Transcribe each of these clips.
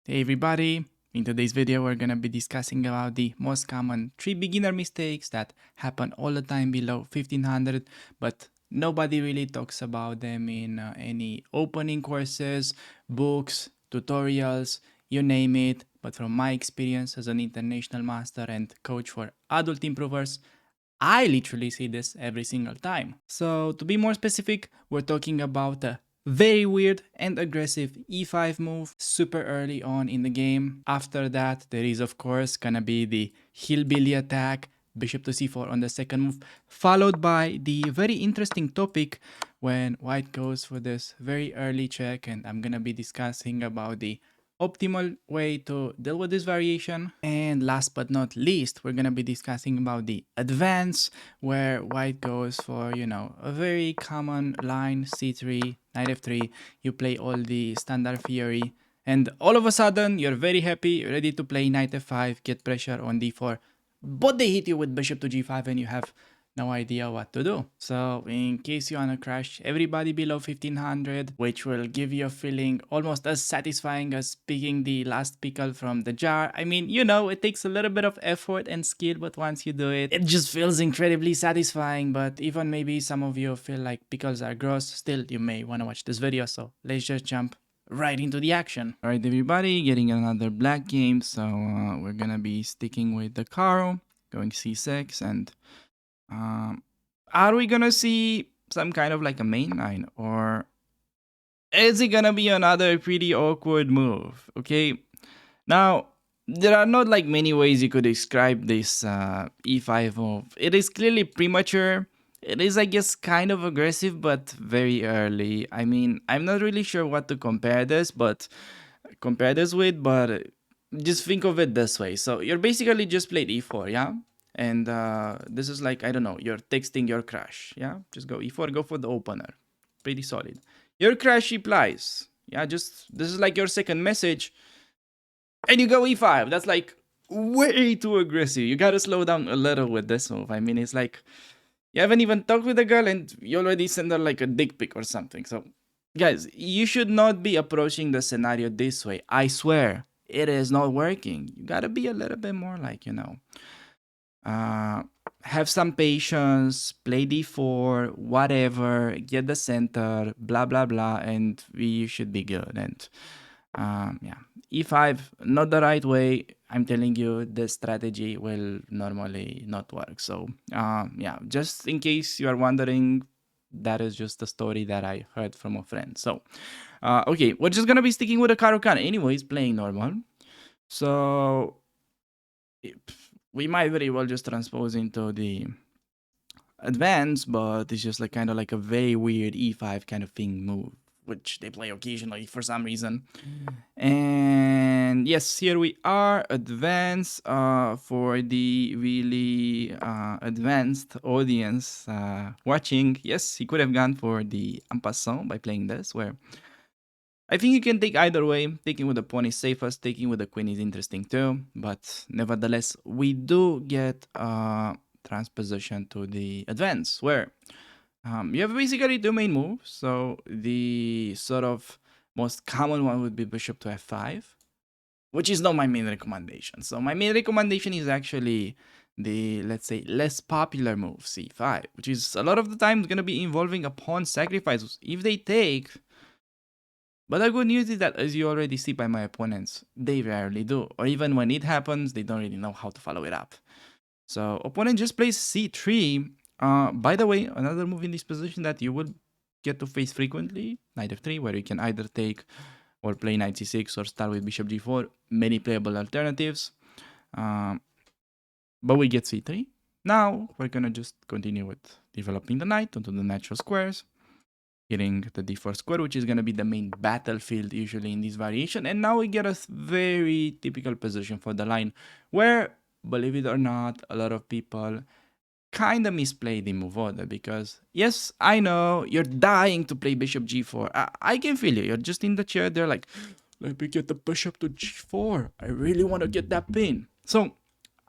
Hey everybody, in today's video we're gonna be discussing about the most common 3 beginner mistakes that happen all the time below 1500, but nobody really talks about them in any opening courses, books, tutorials, you name it. But from my experience as an international master and coach for adult improvers, I literally see this every single time. So to be more specific, we're talking about a very weird and aggressive e5 move super early on in the game. After that, there is of course gonna be the Hillbilly attack, bishop to c4 on the second move, followed by the very interesting topic when white goes for this very early check, and I'm gonna be discussing about the optimal way to deal with this variation. And last but not least, we're gonna be discussing about the advance, where white goes for, a very common line, c3, knight f3, you play all the standard theory, and all of a sudden you're very happy, ready to play knight f5, get pressure on d4, but they hit you with bishop to g5 and you have no idea what to do. So in case you wanna crash everybody below 1500, which will give you a feeling almost as satisfying as picking the last pickle from the jar. I mean, it takes a little bit of effort and skill, but once you do it, it just feels incredibly satisfying. But even maybe some of you feel like pickles are gross, still you may wanna watch this video. So let's just jump right into the action. All right, everybody, getting another black game. So we're gonna be sticking with the Caro, going c6, and are we gonna see some kind of like a main line, or is it gonna be another pretty awkward move? Okay, now there are not like many ways you could describe this e5 move. It is clearly premature. It is, I guess, kind of aggressive, but very early. I mean, I'm not really sure what to compare this with, but just think of it this way. So you're basically just played e4, yeah? And this is like, I don't know, you're texting your crush, yeah? Just go e4, go for the opener. Pretty solid. Your crush replies, yeah? Just, this is like your second message, and you go e5. That's like way too aggressive. You gotta slow down a little with this move. I mean, it's like, you haven't even talked with the girl and you already send her like a dick pic or something. So, guys, you should not be approaching the scenario this way. I swear, it is not working. You gotta be a little bit more like, uh, have some patience, play d4, whatever, get the center, blah, blah, blah, and we should be good. And yeah, e5, not the right way. I'm telling you, this strategy will normally not work. So yeah, just in case you are wondering, that is just a story that I heard from a friend. So okay, we're just gonna be sticking with the Caro-Kann anyways, playing normal. So we might very well just transpose into the advance, but it's just like kind of like a very weird e5 kind of thing move, which they play occasionally for some reason. And yes, here we are, advanced, for the really advanced audience watching. Yes, he could have gone for the en passant by playing this, where I think you can take either way. Taking with the pawn is safest, taking with the queen is interesting too, but nevertheless, we do get transposition to the advance, where you have basically two main moves. So the sort of most common one would be bishop to f5, which is not my main recommendation. So my main recommendation is actually the, let's say, less popular move, c5, which is a lot of the time going to be involving a pawn sacrifice if they take. But the good news is that, as you already see by my opponents, they rarely do. Or even when it happens, they don't really know how to follow it up. So opponent just plays c3. By the way, another move in this position that you will get to face frequently, knight f3, where you can either take or play knight c6 or start with bishop g4. Many playable alternatives. But we get c3. Now we're gonna just continue with developing the knight onto the natural squares, hitting the d4 square, which is gonna be the main battlefield usually in this variation. And now we get a very typical position for the line, where, believe it or not, a lot of people kind of misplay the move order, because yes, I know you're dying to play bishop g4. I can feel you. You're just in the chair. They're like, let me get the bishop to g4. I really want to get that pin. So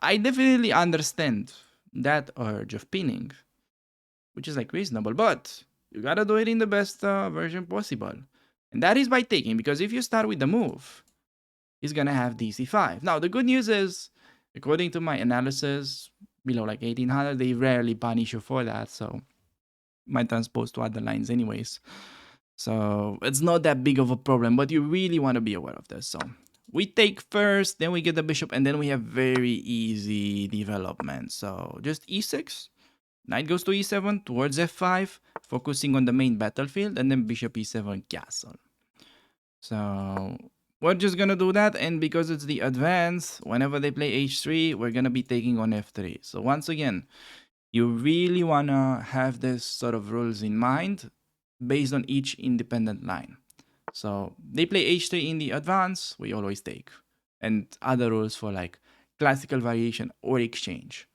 I definitely understand that urge of pinning, which is like reasonable, but you gotta do it in the best version possible. And that is by taking, because if you start with the move, he's gonna have DC5. Now the good news is, according to my analysis, below like 1800, they rarely punish you for that. So might transpose to other lines anyways. So it's not that big of a problem, but you really want to be aware of this. So we take first, then we get the bishop, and then we have very easy development. So just e6, knight goes to e7 towards f5, focusing on the main battlefield, and then bishop e7 castle. So we're just gonna do that, and because it's the advance, whenever they play h3, we're gonna be taking on f3. So once again, you really wanna have this sort of rules in mind based on each independent line. So they play h3 in the advance, we always take. And other rules for like classical variation or exchange.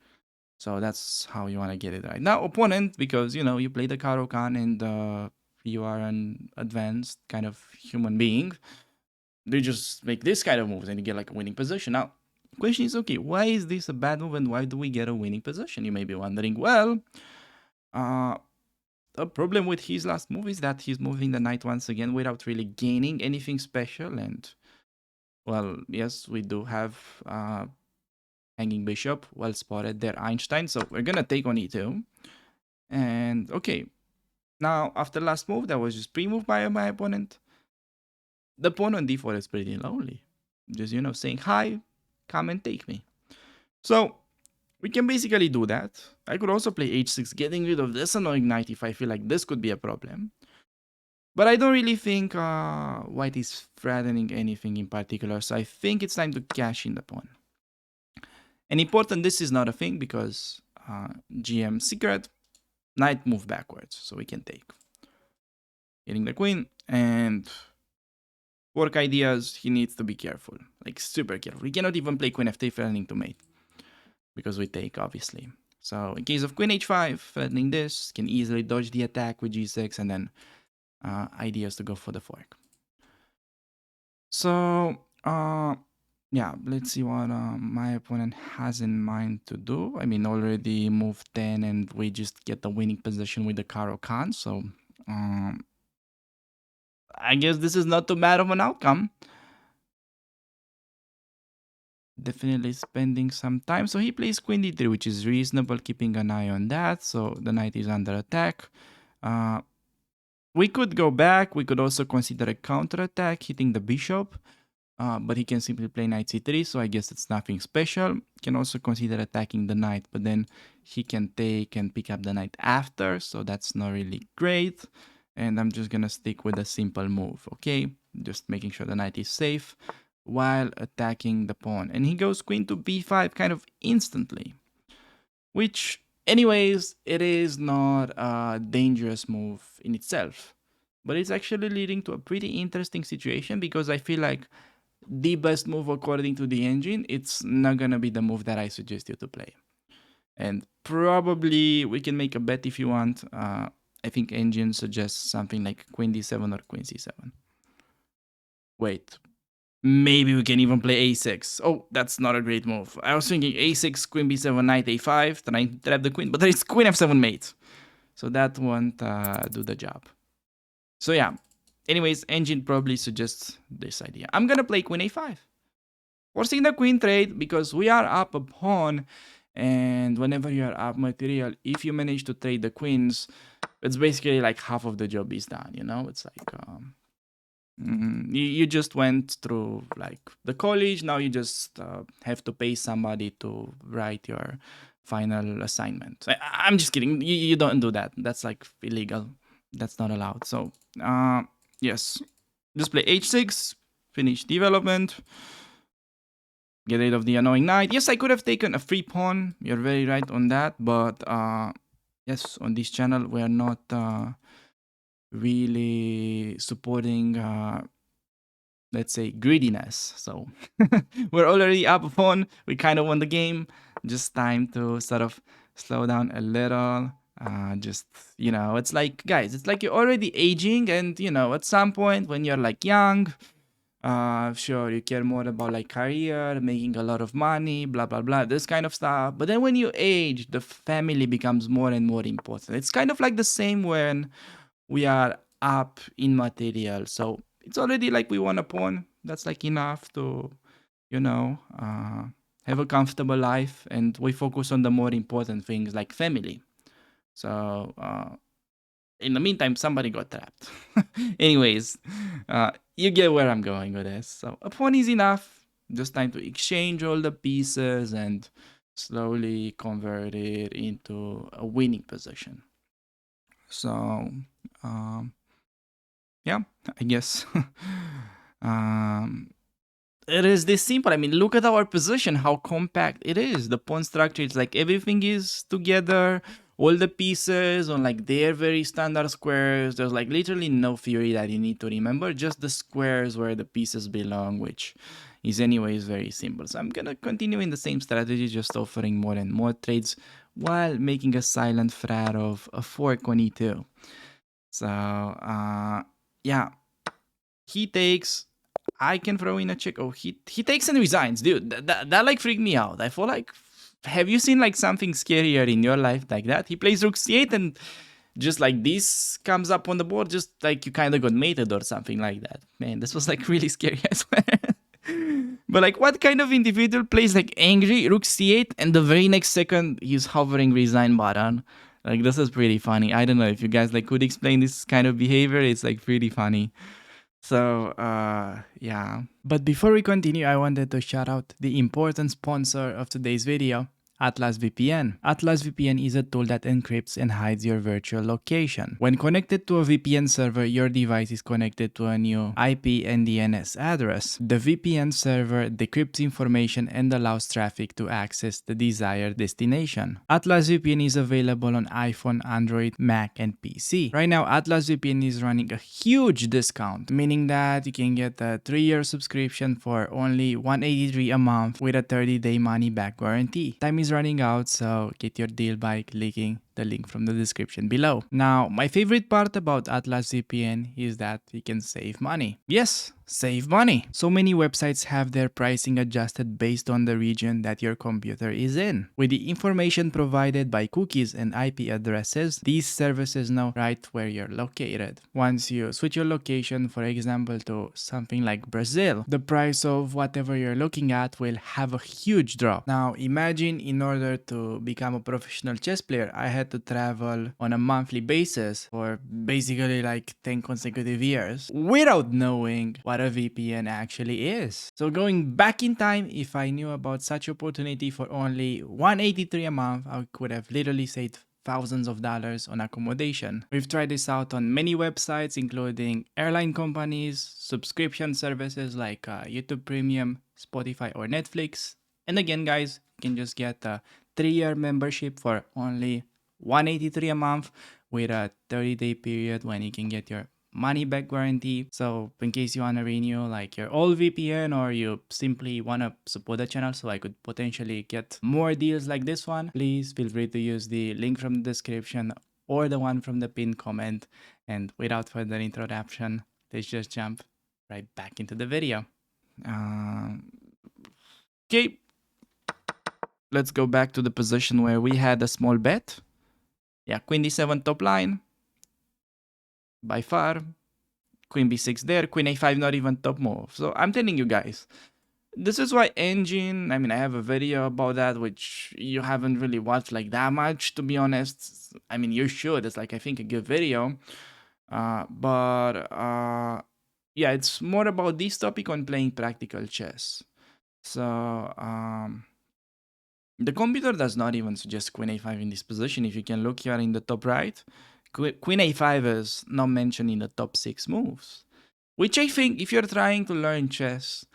So that's how you want to get it right. Now, opponent, because you play the Caro-Kann and you are an advanced kind of human being, they just make this kind of moves and you get like a winning position. Now, question is, okay, why is this a bad move and why do we get a winning position? You may be wondering. Well, the problem with his last move is that he's moving the knight once again without really gaining anything special. And, well, yes, we do have hanging bishop. Well spotted there, Einstein. So we're going to take on e2. And, okay, now after last move, that was just pre-move by my opponent. The pawn on d4 is pretty lonely. Just, saying, hi, come and take me. So we can basically do that. I could also play h6, getting rid of this annoying knight if I feel like this could be a problem. But I don't really think white is threatening anything in particular, so I think it's time to cash in the pawn. And important, this is not a thing because GM secret, knight move backwards, so we can take. Hitting the queen, and work ideas, he needs to be careful, like super careful. He cannot even play queen f3 threatening to mate, because we take, obviously. So in case of queen h5, threatening this, can easily dodge the attack with g6, and then ideas to go for the fork. So, yeah, let's see what my opponent has in mind to do. I mean, already move 10, and we just get the winning position with the Caro-Kann. So, I guess this is not too bad of an outcome. Definitely spending some time. So he plays queen d3, which is reasonable, keeping an eye on that. So the knight is under attack. We could go back. We could also consider a counterattack, hitting the bishop. But he can simply play knight c3, so I guess it's nothing special. Can also consider attacking the knight, but then he can take and pick up the knight after, so that's not really great. And I'm just gonna stick with a simple move, okay? Just making sure the knight is safe while attacking the pawn. And he goes queen to b5 kind of instantly, which, anyways, it is not a dangerous move in itself. But it's actually leading to a pretty interesting situation because I feel like the best move according to the engine, it's not gonna be the move that I suggest you to play. And probably we can make a bet if you want. I think engine suggests something like queen d7 or queen c7. Wait, maybe we can even play a6. Oh, that's not a great move. I was thinking a6, queen b7, knight a5, trying to trap the queen, but there is queen f7 mate. So that won't do the job. So yeah, anyways, engine probably suggests this idea. I'm gonna play queen a5. Forcing the queen trade because we are up a pawn, and whenever you are up material, if you manage to trade the queens, it's basically like half of the job is done, It's like you just went through like the college, now you just have to pay somebody to write your final assignment. I'm just kidding, you don't do that. That's like illegal. That's not allowed. So yes, just play h6, finish development, get rid of the annoying knight. Yes, I could have taken a free pawn. You're very right on that. But yes, on this channel, we are not really supporting, let's say, greediness. So we're already up a pawn. We kind of won the game. Just time to sort of slow down a little. Just, it's like, guys, it's like you're already aging, and at some point when you're like young, sure, you care more about like career, making a lot of money, blah blah blah, this kind of stuff. But then when you age, the family becomes more and more important. It's kind of like the same when we are up in material. So it's already like we won a pawn. That's like enough to, you know, have a comfortable life, and we focus on the more important things like family. So in the meantime, somebody got trapped. Anyways, you get where I'm going with this. So a pawn is enough. Just time to exchange all the pieces and slowly convert it into a winning position. So, um, yeah, I guess um, it is this simple. I mean, look at our position, how compact it is. The pawn structure, it's like everything is together, all the pieces on like their very standard squares. There's like literally no theory that you need to remember, just the squares where the pieces belong, which is anyways very simple. So I'm gonna continue in the same strategy, just offering more and more trades while making a silent threat of a fork on e2. So yeah, he takes. I can throw in a check. Oh, he takes and resigns, dude. That like freaked me out. I feel like, have you seen like something scarier in your life like that? He plays rook c8 and just like this comes up on the board, just like you kind of got mated or something like that. Man, this was like really scary, I swear. But like, what kind of individual plays like angry rook c8 and the very next second he's hovering resign button? Like, this is pretty funny. I don't know if you guys like could explain this kind of behavior. It's like pretty funny. So, yeah. But before we continue, I wanted to shout out the important sponsor of today's video, Atlas VPN. Atlas VPN is a tool that encrypts and hides your virtual location. When connected to a VPN server, your device is connected to a new IP and DNS address. The VPN server decrypts information and allows traffic to access the desired destination. Atlas VPN is available on iPhone, Android, Mac, and PC. Right now, Atlas VPN is running a huge discount, meaning that you can get a 3-year subscription for only $183 a month with a 30-day money-back guarantee. Time is running out, so get your deal by clicking the link from the description below. Now, my favorite part about Atlas VPN is that you can save money. Yes, save money. So many websites have their pricing adjusted based on the region that your computer is in. With the information provided by cookies and IP addresses, these services know right where you're located. Once you switch your location, for example, to something like Brazil, the price of whatever you're looking at will have a huge drop. Now, imagine in order to become a professional chess player, I had to travel on a monthly basis for basically like 10 consecutive years without knowing what a VPN actually is. So going back in time, if I knew about such opportunity for only $183 a month, I could have literally saved thousands of dollars on accommodation. We've tried this out on many websites, including airline companies, subscription services like YouTube Premium, Spotify, or Netflix. And again, guys, you can just get a 3-year membership for only $183 a month with a 30-day period when you can get your money back guarantee. So in case you want to renew like your old VPN, or you simply want to support the channel so I could potentially get more deals like this one, please feel free to use the link from the description or the one from the pinned comment. And without further introduction, let's just jump right back into the video. Okay, let's go back to the position where we had a small bet. Yeah, queen d7 top line. By far. Queen b6 there. Queen a5 not even top move. So I'm telling you guys, this is why engine, I mean, I have a video about that, which you haven't really watched like that much, to be honest. I mean, you should. It's like, I think, a good video. Yeah, it's more about this topic on playing practical chess. So, the computer does not even suggest queen a5 in this position. If you can look here in the top right, queen a5 is not mentioned in the top 6 moves. Which I think, if you're trying to learn chess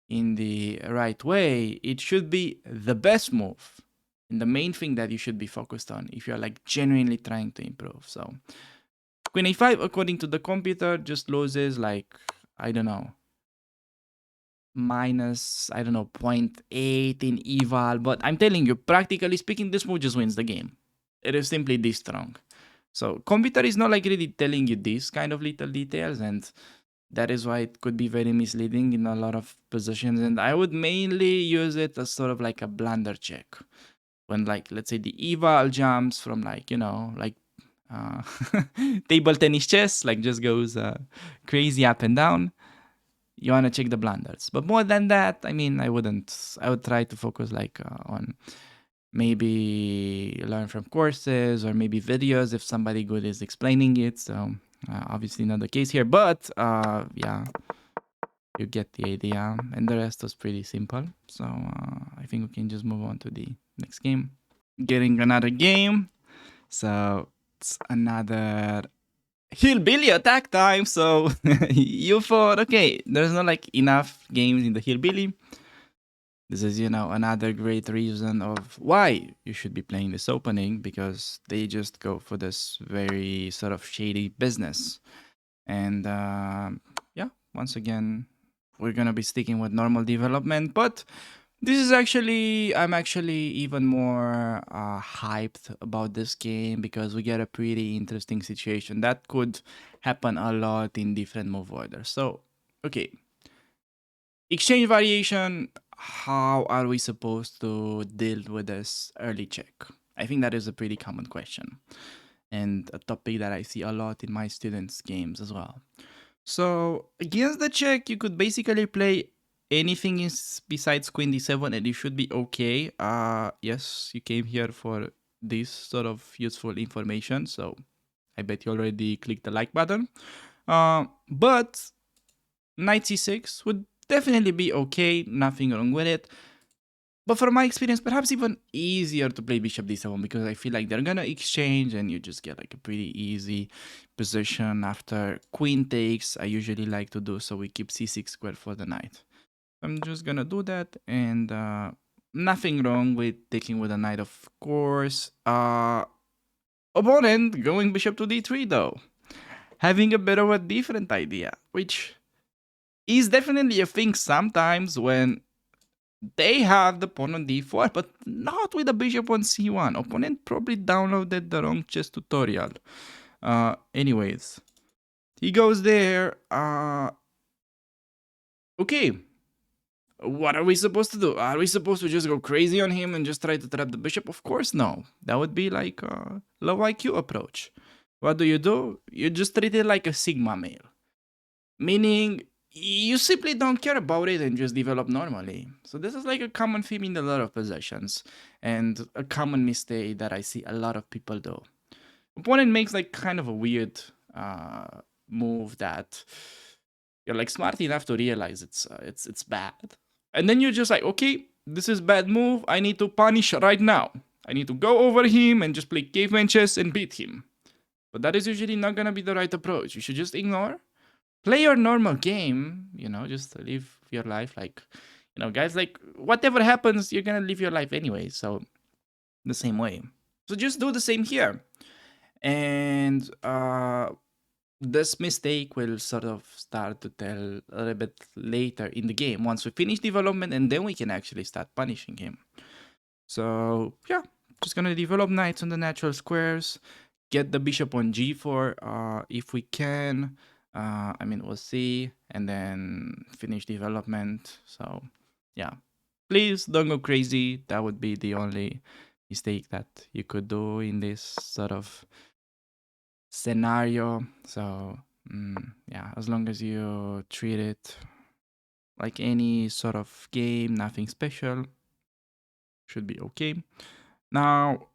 in the right way, it should be the best move. And the main thing that you should be focused on if you're like genuinely trying to improve. So, queen a5, according to the computer, just loses like, I don't know, minus, I don't know, 0.8 in eval. But I'm telling you, practically speaking, this move just wins the game. It is simply this strong. So computer is not like really telling you these kind of little details, and that is why it could be very misleading in a lot of positions. And I would mainly use it as sort of like a blunder check. When like, let's say the eval jumps from like, you know, like table tennis chess, like just goes crazy up and down. you want to check the blunders. But more than that, I mean, I wouldn't. I would try to focus like on maybe learn from courses or maybe videos if somebody good is explaining it. So obviously not the case here, but yeah, you get the idea. And the rest was pretty simple. So I think we can just move on to the next game. Getting another game. So it's another Hillbilly attack time. So you thought, okay, there's not like enough games in the Hillbilly. This is, another great reason of why you should be playing this opening, because they just go for this very sort of shady business. And yeah, once again, we're gonna be sticking with normal development, but I'm actually even more hyped about this game because we get a pretty interesting situation that could happen a lot in different move orders. So, okay, exchange variation, how are we supposed to deal with this early check? I think that is a pretty common question and a topic that I see a lot in my students' games as well. So against the check, you could basically play anything besides Queen D7 and it should be okay. Yes, you came here for this sort of useful information, so I bet you already clicked the like button. But Knight C6 would definitely be okay, nothing wrong with it. But from my experience, perhaps even easier to play Bishop D7 because I feel like they're gonna exchange and you just get like a pretty easy position after Queen takes. I usually like to do so. We keep C6 squared for the knight. I'm just gonna do that, and nothing wrong with taking with a knight, of course. Opponent going Bishop to D3 though, having a bit of a different idea, which is definitely a thing sometimes when they have the pawn on d4, but not with the bishop on c1. Opponent probably downloaded the wrong chess tutorial. Anyways, he goes there. Okay. What are we supposed to do? Are we supposed to just go crazy on him and just try to trap the bishop? Of course, no. That would be like a low IQ approach. What do? You just treat it like a sigma male. Meaning, you simply don't care about it and just develop normally. So this is like a common theme in a lot of possessions and a common mistake that I see a lot of people do. Opponent makes like kind of a weird move that you're like smart enough to realize it's bad, and then you're just like, okay, this is bad move. I need to punish right now. I need to go over him and just play caveman chess and beat him. But that is usually not gonna be the right approach. You should just ignore, play your normal game, just live your life like, guys, like whatever happens, you're gonna live your life anyway. So the same way. So just do the same here. And this mistake will sort of start to tell a little bit later in the game once we finish development, and then we can actually start punishing him. So yeah, just gonna develop knights on the natural squares, get the bishop on g4 if we can. I mean, we'll see, and then finish development. So yeah, please don't go crazy. That would be the only mistake that you could do in this sort of scenario. So yeah, as long as you treat it like any sort of game, nothing special, should be okay. Now,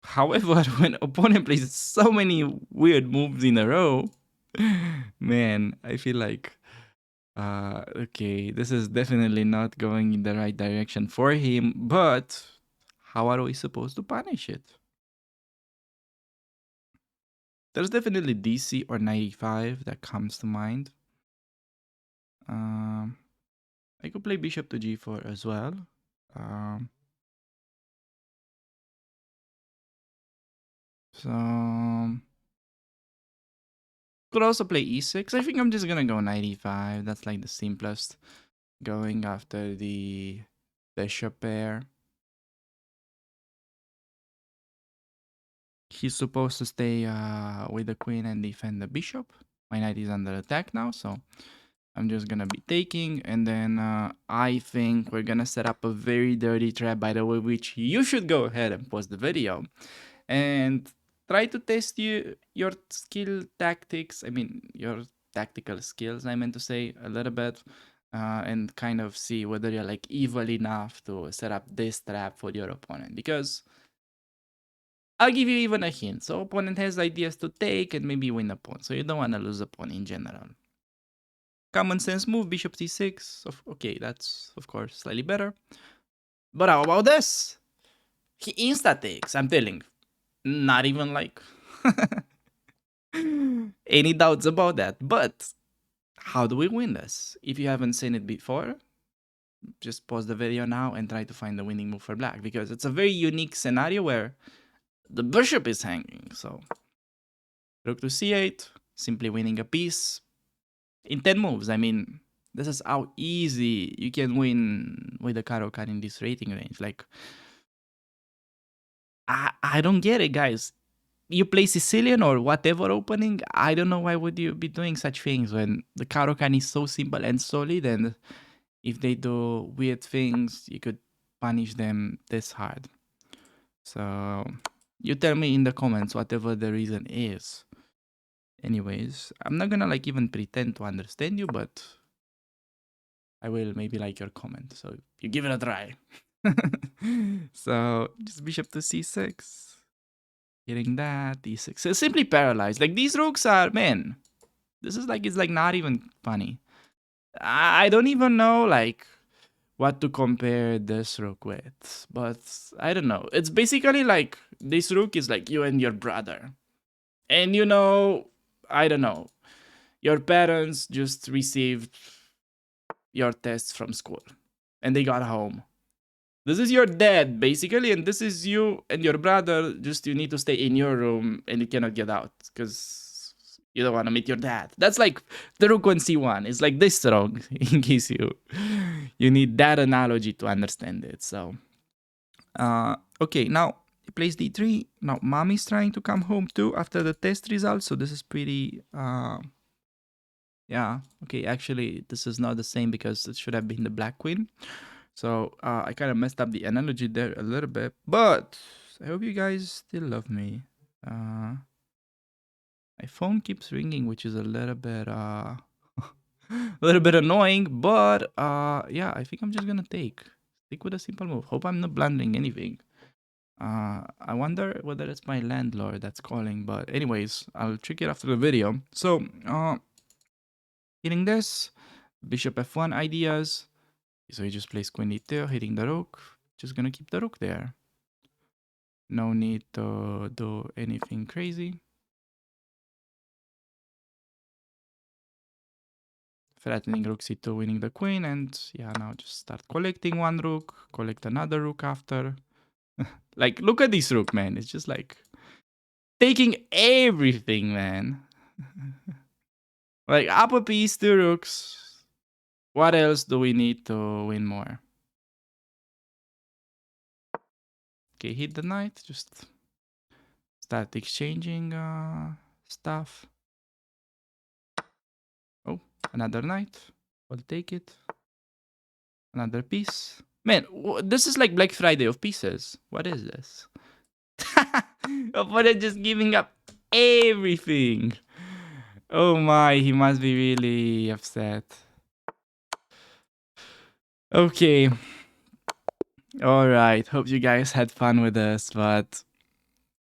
however, when opponent plays so many weird moves in a row, man, I feel like okay, this is definitely not going in the right direction for him, but how are we supposed to punish it? There's definitely DC or 95 that comes to mind. I could play bishop to g4 as well. So could also play e6. I think I'm just gonna go 95. That's like the simplest. Going after the bishop pair. He's supposed to stay with the queen and defend the bishop. My knight is under attack now, so I'm just gonna be taking, and then I think we're gonna set up a very dirty trap, by the way, which you should go ahead and pause the video and try to test your skill tactics. I mean, your tactical skills, I meant to say, a little bit, and kind of see whether you're like evil enough to set up this trap for your opponent. Because I'll give you even a hint. So opponent has ideas to take and maybe win a pawn. So you don't want to lose a pawn in general. Common sense move, bishop c6. Okay, that's of course slightly better. But how about this? He insta takes, I'm telling. Not even like any doubts about that. But how do we win this? If you haven't seen it before, just pause the video now and try to find the winning move for black, because it's a very unique scenario where the bishop is hanging. So rook to c8, simply winning a piece in 10 moves. I mean, this is how easy you can win with the Caro-Kann in this rating range. Like, I don't get it, guys. You play Sicilian or whatever opening, I don't know why would you be doing such things when the Caro-Kann is so simple and solid, and if they do weird things, you could punish them this hard. So you tell me in the comments whatever the reason is. Anyways, I'm not gonna like even pretend to understand you, but I will maybe like your comment. So you give it a try. So just bishop to c6. Getting that, d6. So simply paralyzed. Like these rooks are, man, this is like, it's like not even funny. I don't even know like what to compare this rook with, but I don't know. It's basically like this rook is like you and your brother. And you know, I don't know, your parents just received your tests from school and they got home. This is your dad, basically, and this is you and your brother. Just you need to stay in your room and you cannot get out because you don't want to meet your dad. That's like the rook on c1. It's like this strong, in case you need that analogy to understand it. So, okay, now he plays d3. Now mommy's trying to come home too after the test results. So this is pretty. Yeah. Okay. Actually, this is not the same because it should have been the black queen. So I kind of messed up the analogy there a little bit, but I hope you guys still love me. My phone keeps ringing, which is a little bit a little bit annoying, but yeah, I think I'm just gonna stick with a simple move. Hope I'm not blundering anything. I wonder whether it's my landlord that's calling, but anyways, I'll check it after the video. So hitting this, bishop f1 ideas. So he just plays queen d2, hitting the rook. Just gonna keep the rook there. No need to do anything crazy. Threatening rook c2, winning the queen, and yeah, now just start collecting one rook, collect another rook after. Like, look at this rook, man. It's just like taking everything, man. Like, up a piece, two rooks. What else do we need to win more? Okay, hit the knight. Just start exchanging stuff. Oh, another knight. I'll take it. Another piece. Man, this is like Black Friday of pieces. What is this? Opponent just giving up everything. Oh my, he must be really upset. Okay. Alright, hope you guys had fun with this, but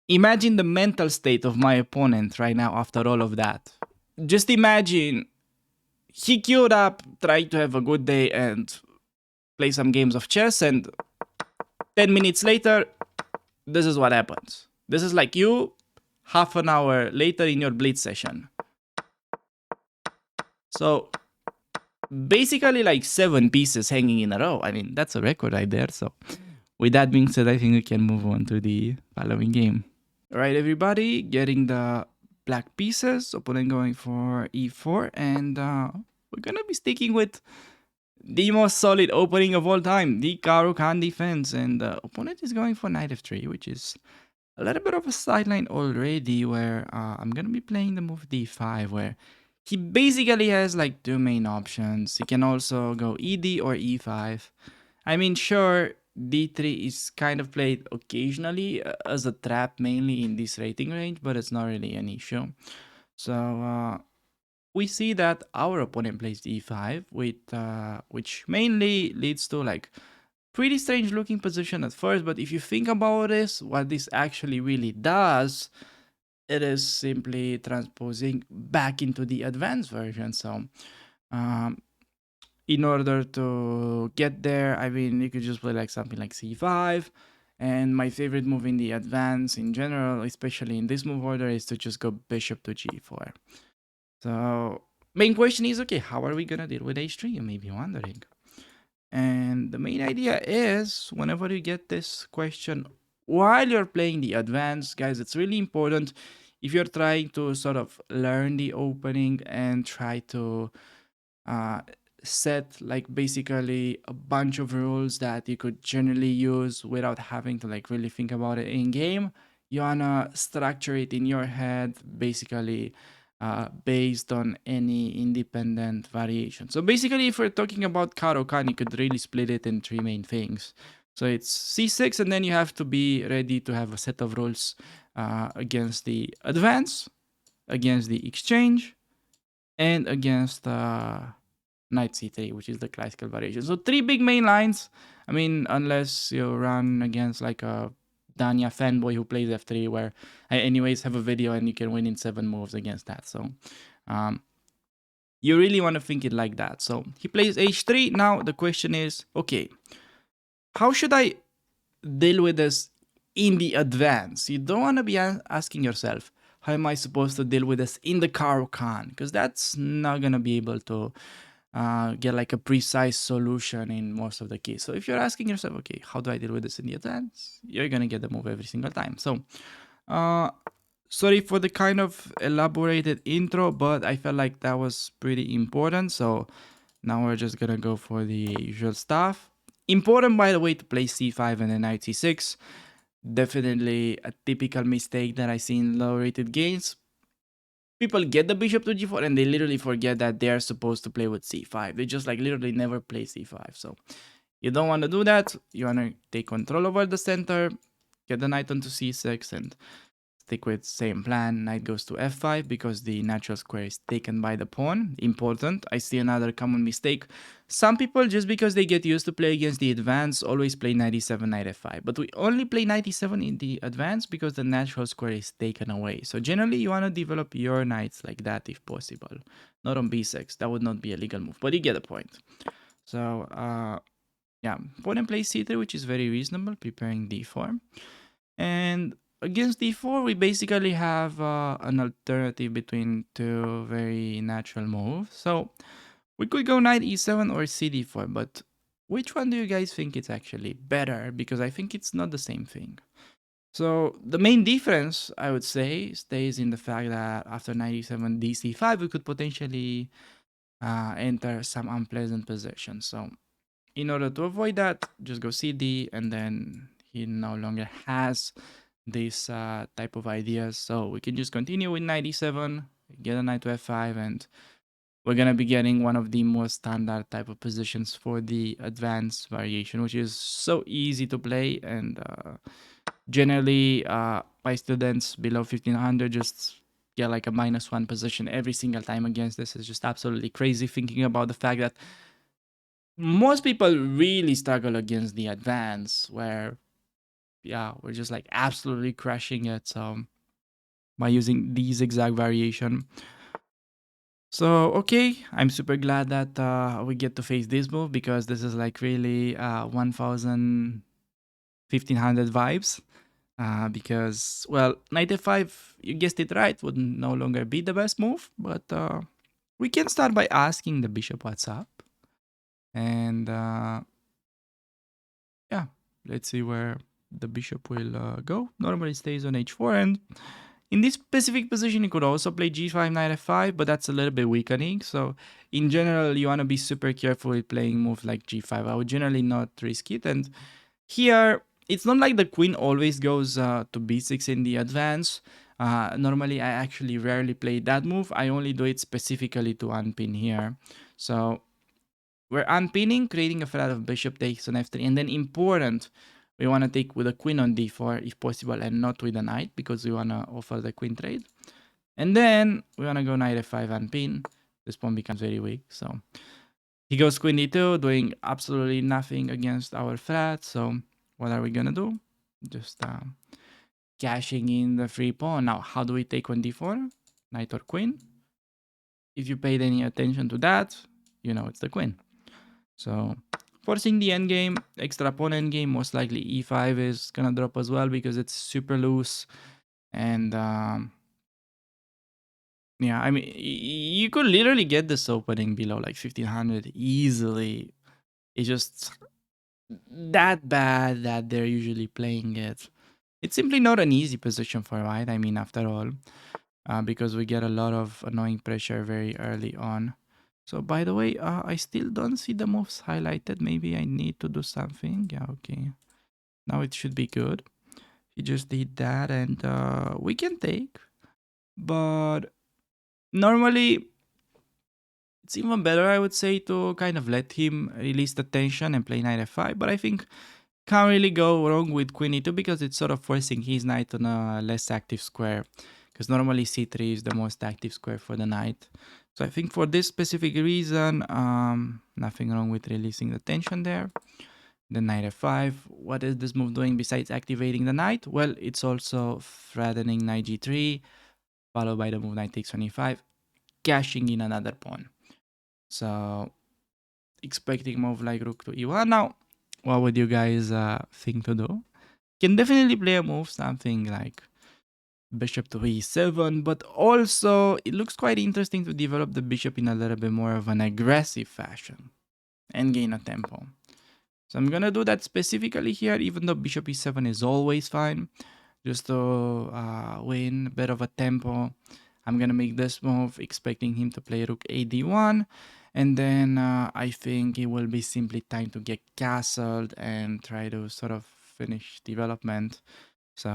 imagine the mental state of my opponent right now after all of that. Just imagine he queued up, trying to have a good day and play some games of chess, and 10 minutes later, this is what happens. This is like you half an hour later in your blitz session. So basically like 7 pieces hanging in a row. I mean, that's a record right there. So with that being said, I think we can move on to the following game. All right, everybody, getting the black pieces. Opponent going for e4, and we're gonna be sticking with the most solid opening of all time, the Caro-Kann defense, and opponent is going for knight f3, which is a little bit of a sideline already, where I'm gonna be playing the move d5, where he basically has like 2 main options. He can also go ed or e5. I mean, sure, d3 is kind of played occasionally as a trap, mainly in this rating range, but it's not really an issue. So we see that our opponent plays d5 with which mainly leads to like pretty strange looking position at first, but if you think about this, what this actually really does, it is simply transposing back into the advanced version. So um, in order to get there, I mean, you could just play like something like c5. And my favorite move in the advance in general, especially in this move order, is to just go bishop to g4. So main question is, okay, how are we gonna deal with h3? You may be wondering. And the main idea is, whenever you get this question while you're playing the advance, guys, it's really important if you're trying to sort of learn the opening and try to uh, set like basically a bunch of rules that you could generally use without having to like really think about it in game. You wanna structure it in your head, basically based on any independent variation. So basically, if we're talking about Caro-Kann, you could really split it in three main things. So it's c6, and then you have to be ready to have a set of rules against the advance, against the exchange, and against knight c3, which is the classical variation. So three big main lines. I mean, unless you run against like a Danya fanboy who plays f3, where I anyways have a video and you can win in 7 moves against that. So um, you really want to think it like that. So he plays h3. Now the question is, okay, how should I deal with this in the advance? You don't want to be asking yourself, how am I supposed to deal with this in the Caro-Kann? Because that's not going to be able to get like a precise solution in most of the cases. So if you're asking yourself, okay, how do I deal with this in the advance? You're going to get the move every single time. So sorry for the kind of elaborated intro, but I felt like that was pretty important. So now we're just going to go for the usual stuff. Important, by the way, to play c5 and then knight c6. Definitely a typical mistake that I see in low rated games. People get the bishop to g4 and they literally forget that they're supposed to play with c5. They just like literally never play c5. So you don't want to do that. You want to take control over the center, get the knight onto c6, and stick with same plan. Knight goes to f5 because the natural square is taken by the pawn. Important. I see another common mistake. Some people, just because they get used to play against the advance, always play knight e7, knight f5. But we only play knight e7 in the advance because the natural square is taken away. So generally, you want to develop your knights like that if possible. Not on b6. That would not be a legal move. But you get the point. So, yeah. Opponent plays c3, which is very reasonable, preparing d4. And against d4, we basically have an alternative between two very natural moves. So we could go knight e7 or cd4, but which one do you guys think is actually better? Because I think it's not the same thing. So the main difference, I would say, stays in the fact that after knight e7, dc5, we could potentially enter some unpleasant position. So in order to avoid that, just go cd, and then he no longer has this type of ideas. So we can just continue with knight e7, get a knight to f5, and we're gonna be getting one of the most standard type of positions for the advanced variation, which is so easy to play. And generally, my students below 1500 just get like a -1 position every single time against this. Is just absolutely crazy thinking about the fact that most people really struggle against the advance, where yeah, we're just like absolutely crushing it. So by using these exact variation. So okay, I'm super glad that we get to face this move, because this is like really 1000 1500 vibes. Because well, knight f5, you guessed it right, would no longer be the best move, but we can start by asking the bishop what's up. And yeah, let's see where the bishop will go. Normally it stays on h4, and in this specific position, you could also play g5, knight f5, but that's a little bit weakening. So in general, you want to be super careful with playing moves like g5. I would generally not risk it. And here, it's not like the queen always goes to b6 in the advance. Normally, I actually rarely play that move. I only do it specifically to unpin here. So we're unpinning, creating a threat of bishop takes on f3. And then important, we want to take with a queen on d4 if possible, and not with a knight, because we want to offer the queen trade. And then we want to go knight f5 unpin. this pawn becomes very weak. So he goes queen d2, doing absolutely nothing against our threat. So what are we gonna do? Just cashing in the free pawn. Now, how do we take on d4? Knight or queen? If you paid any attention to that, you know it's the queen. So forcing the endgame, extra pawn endgame, most likely e5 is gonna drop as well because it's super loose. And yeah, I mean, you could literally get this opening below like 1500 easily. It's just that bad that they're usually playing it. It's simply not an easy position for white, I mean, after all, because we get a lot of annoying pressure very early on. So, by the way, I still don't see the moves highlighted. Maybe I need to do something. Yeah, okay. Now it should be good. He just did that, and we can take. But normally, it's even better, I would say, to kind of let him release the tension and play knight f5. But I think can't really go wrong with queen e2 because it's sort of forcing his knight on a less active square. Because normally c3 is the most active square for the knight. So I think for this specific reason, nothing wrong with releasing the tension there. The knight f5. What is this move doing besides activating the knight? Well, it's also threatening knight g3, followed by the move knight takes on e5, cashing in another pawn. So expecting move like rook to e1. Now, what would you guys think to do? Can definitely play a move, something like bishop to e7, but also it looks quite interesting to develop the bishop in a little bit more of an aggressive fashion and gain a tempo. So I'm gonna do that specifically here, even though bishop e7 is always fine, just to win a bit of a tempo. I'm gonna make this move, expecting him to play rook a d1, and then I think it will be simply time to get castled and try to sort of finish development. So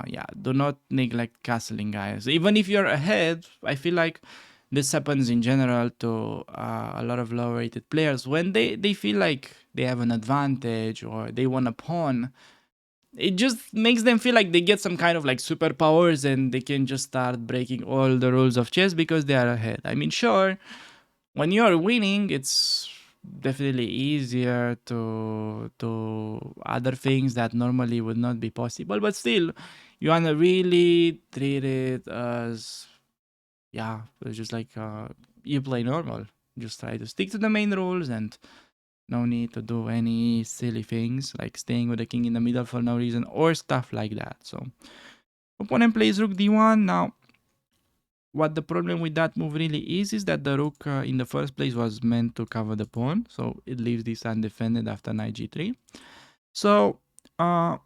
yeah, do not neglect castling, guys. Even if you're ahead, I feel like this happens in general to a lot of low rated players when they feel like they have an advantage or they want a pawn. It just makes them feel like they get some kind of like superpowers and they can just start breaking all the rules of chess because they are ahead. I mean, sure, when you are winning, it's definitely easier to do other things that normally would not be possible, but still, you wanna really treat it as, yeah, it's just like you play normal. Just try to stick to the main rules and no need to do any silly things like staying with the king in the middle for no reason or stuff like that. So opponent plays rook d1. Now what the problem with that move really is that the rook in the first place was meant to cover the pawn, so it leaves this undefended after knight g3. So I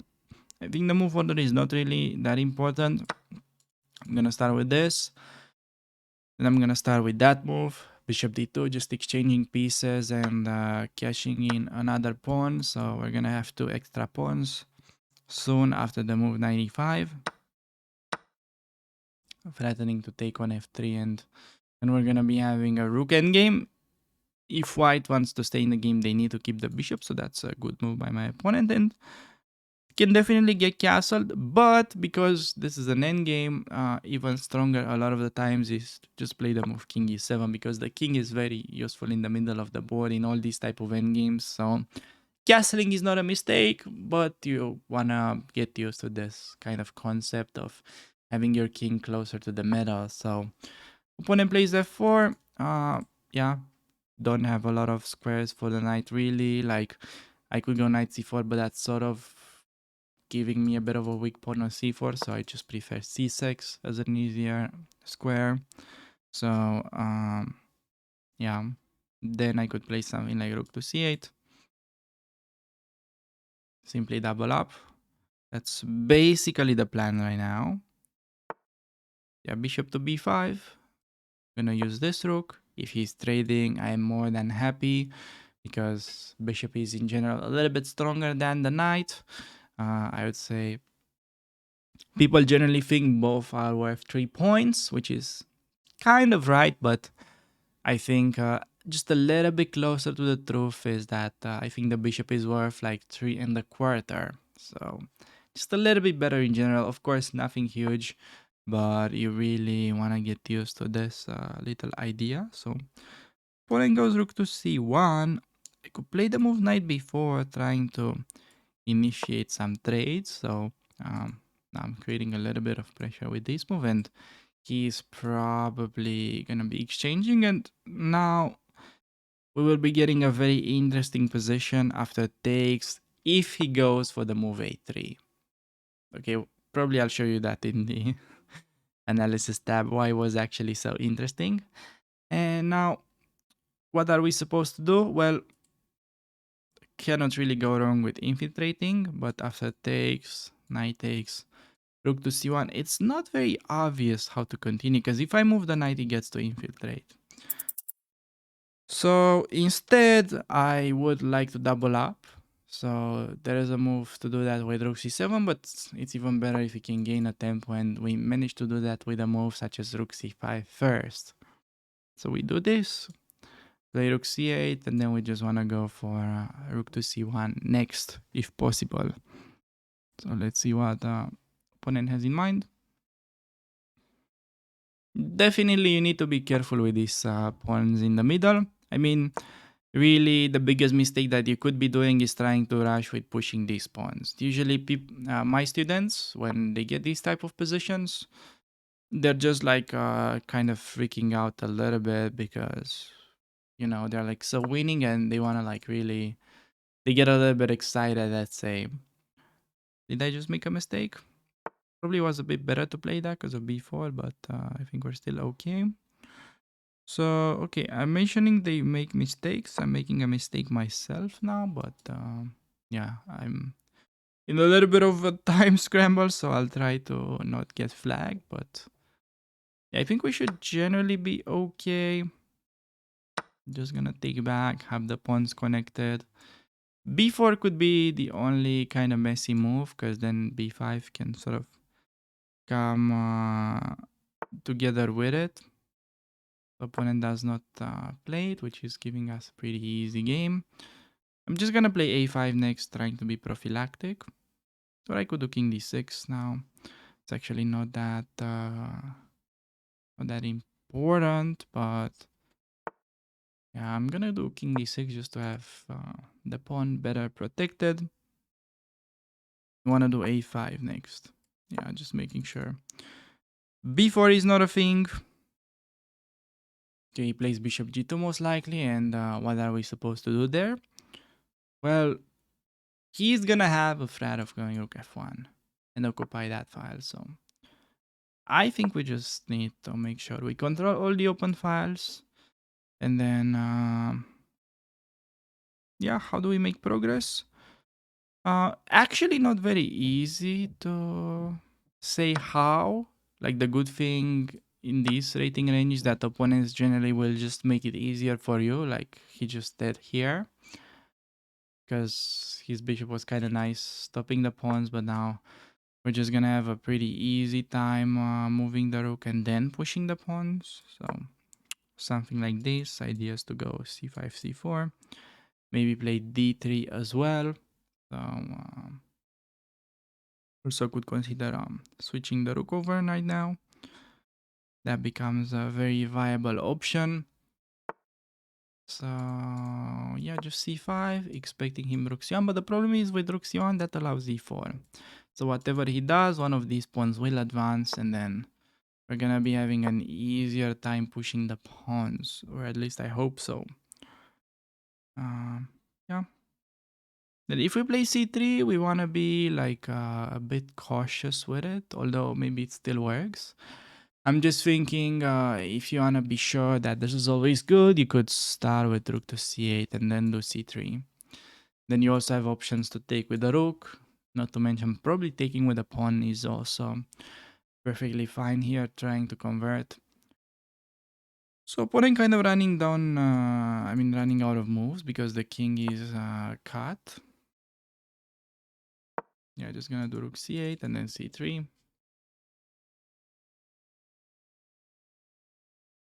think the move order is not really that important. I'm gonna start with this, and I'm gonna start with that move, bishop d2, just exchanging pieces and cashing in another pawn. So we're gonna have two extra pawns soon after the move 95, threatening to take on f3, and we're gonna be having a rook endgame. If white wants to stay in the game, they need to keep the bishop, so that's a good move by my opponent, and can definitely get castled. But because this is an endgame, even stronger a lot of the times is to just play the move king e7, because the king is very useful in the middle of the board in all these type of endgames. So castling is not a mistake, but you wanna get used to this kind of concept of having your king closer to the middle. So opponent plays f4. Yeah, don't have a lot of squares for the knight really. Like I could go knight c4, but that's sort of giving me a bit of a weak pawn on c4, so I just prefer c6 as an easier square. So yeah, then I could play something like rook to c8, simply double up. That's basically the plan right now. Yeah, bishop to b5. Gonna use this rook. If he's trading, I am more than happy because bishop is in general a little bit stronger than the knight. I would say people generally think both are worth 3 points, which is kind of right, but I think just a little bit closer to the truth is that I think the bishop is worth like 3 1/4. So just a little bit better in general. Of course, nothing huge. but you really want to get used to this little idea. So opponent goes rook to c1. I could play the move knight before trying to initiate some trades. So now I'm creating a little bit of pressure with this move, and he's probably gonna be exchanging, and now we will be getting a very interesting position after takes if he goes for the move a3. Okay, probably I'll show you that in the analysis tab why it was actually so interesting. And now, what are we supposed to do? Well, cannot really go wrong with infiltrating, but after takes, knight takes, rook to c1, it's not very obvious how to continue, because if I move the knight, he gets to infiltrate. So instead, I would like to double up. So there is a move to do that with rook c7, but it's even better if we can gain a tempo, and we manage to do that with a move such as rook c5 first. So we do this, play rook c8, and then we just want to go for rook to c1 next, if possible. So let's see what opponent has in mind. Definitely, you need to be careful with these pawns in the middle. I mean, really, the biggest mistake that you could be doing is trying to rush with pushing these pawns. Usually, my students, when they get these type of positions, they're just like kind of freaking out a little bit because, you know, they're like so winning and they want to like really, they get a little bit excited. Let's say, did I just make a mistake? Probably was a bit better to play that because of b4, but I think we're still okay. So, okay, I'm mentioning they make mistakes. I'm making a mistake myself now, but yeah, I'm in a little bit of a time scramble, so I'll try to not get flagged, but yeah, I think we should generally be okay. Just gonna take back, have the pawns connected. b4 could be the only kind of messy move, because then b5 can sort of come together with it. The opponent does not play it, which is giving us a pretty easy game. I'm just gonna play a5 next, trying to be prophylactic. So I could do king d6 now. It's actually not that important, but yeah, I'm gonna do king d6 just to have the pawn better protected. You wanna do a5 next. Yeah, just making sure. b4 is not a thing. Okay, he plays bishop g2 most likely, and what are we supposed to do there? Well, he's gonna have a threat of going rook f1 and occupy that file, so I think we just need to make sure we control all the open files, and then yeah, how do we make progress? Actually not very easy to say how. Like, the good thing in this rating range is that opponents generally will just make it easier for you, like he just did here, because his bishop was kind of nice stopping the pawns, but now we're just gonna have a pretty easy time moving the rook and then pushing the pawns. So something like this. Ideas to go c5, c4. Maybe play d3 as well. So also could consider switching the rook over right now. That becomes a very viable option. So yeah, just c5, expecting him rook c1. But the problem is with rook c1, that allows e4. So whatever he does, one of these pawns will advance, and then we're gonna be having an easier time pushing the pawns, or at least I hope so. Yeah. Then if we play c3, we want to be like a bit cautious with it, although maybe it still works. I'm just thinking if you want to be sure that this is always good, you could start with rook to c8 and then do c3. Then you also have options to take with the rook, not to mention probably taking with a pawn is also perfectly fine here, trying to convert. So opponent kind of running down, running out of moves because the king is cut. Yeah, just gonna do rook c8 and then c3.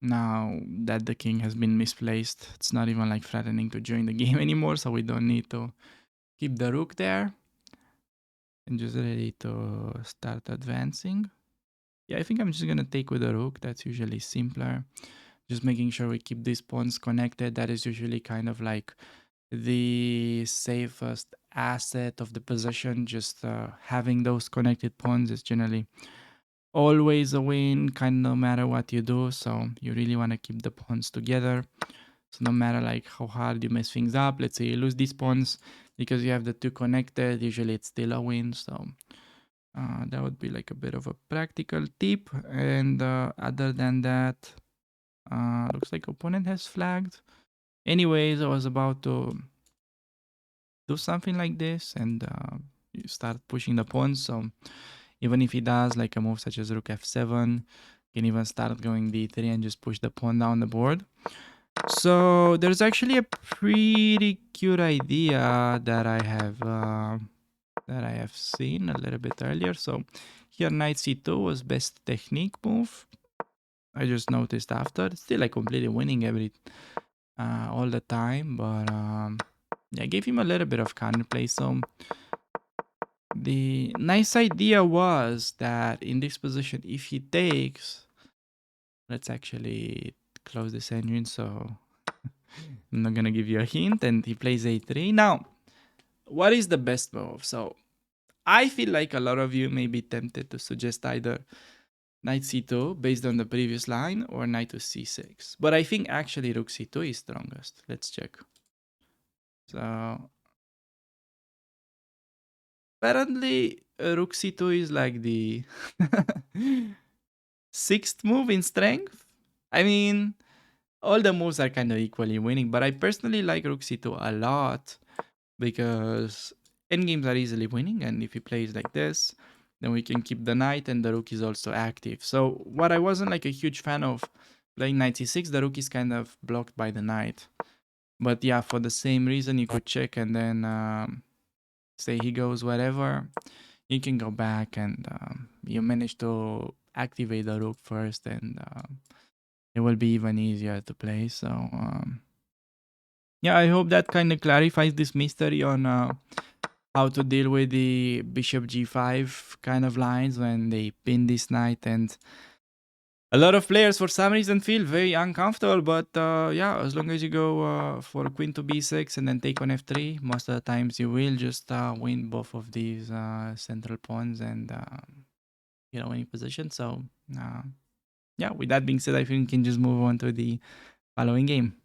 Now that the king has been misplaced, it's not even like threatening to join the game anymore, so we don't need to keep the rook there. And just ready to start advancing. Yeah, I think I'm just gonna take with the rook. That's usually simpler. Just making sure we keep these pawns connected. That is usually kind of like the safest asset of the position. Just having those connected pawns is generally always a win, kind of no matter what you do. So you really want to keep the pawns together. So no matter like how hard you mess things up, let's say you lose these pawns because you have the two connected, usually it's still a win. So that would be like a bit of a practical tip. And other than that, looks like opponent has flagged. Anyways, I was about to do something like this and you start pushing the pawns. So even if he does like a move such as rook f7, can even start going d3 and just push the pawn down the board. So there's actually a pretty cute idea that I have seen a little bit earlier. So here knight c2 was best technique move. I just noticed after. It's still like completely winning all the time, but yeah, I gave him a little bit of counterplay. So the nice idea was that in this position, if he takes, let's actually close this engine. So I'm not gonna give you a hint, and he plays a3. Now, what is the best move? So I feel like a lot of you may be tempted to suggest either knight c2 based on the previous line or knight to c6. But I think actually rook c2 is strongest. Let's check. So apparently rook c2 is like the sixth move in strength. I mean, all the moves are kind of equally winning, but I personally like rook c2 a lot because endgames are easily winning, and if he plays like this, then we can keep the knight and the rook is also active. So what I wasn't like a huge fan of playing knight c6, the rook is kind of blocked by the knight. But yeah, for the same reason, you could check and then say he goes whatever, you can go back and you manage to activate the rook first, and it will be even easier to play. So yeah, I hope that kind of clarifies this mystery on how to deal with the bishop g5 kind of lines when they pin this knight. And a lot of players for some reason feel very uncomfortable, but yeah, as long as you go for queen to b6 and then take on f3, most of the times you will just win both of these central pawns and winning position. So yeah, with that being said, I think we can just move on to the following game.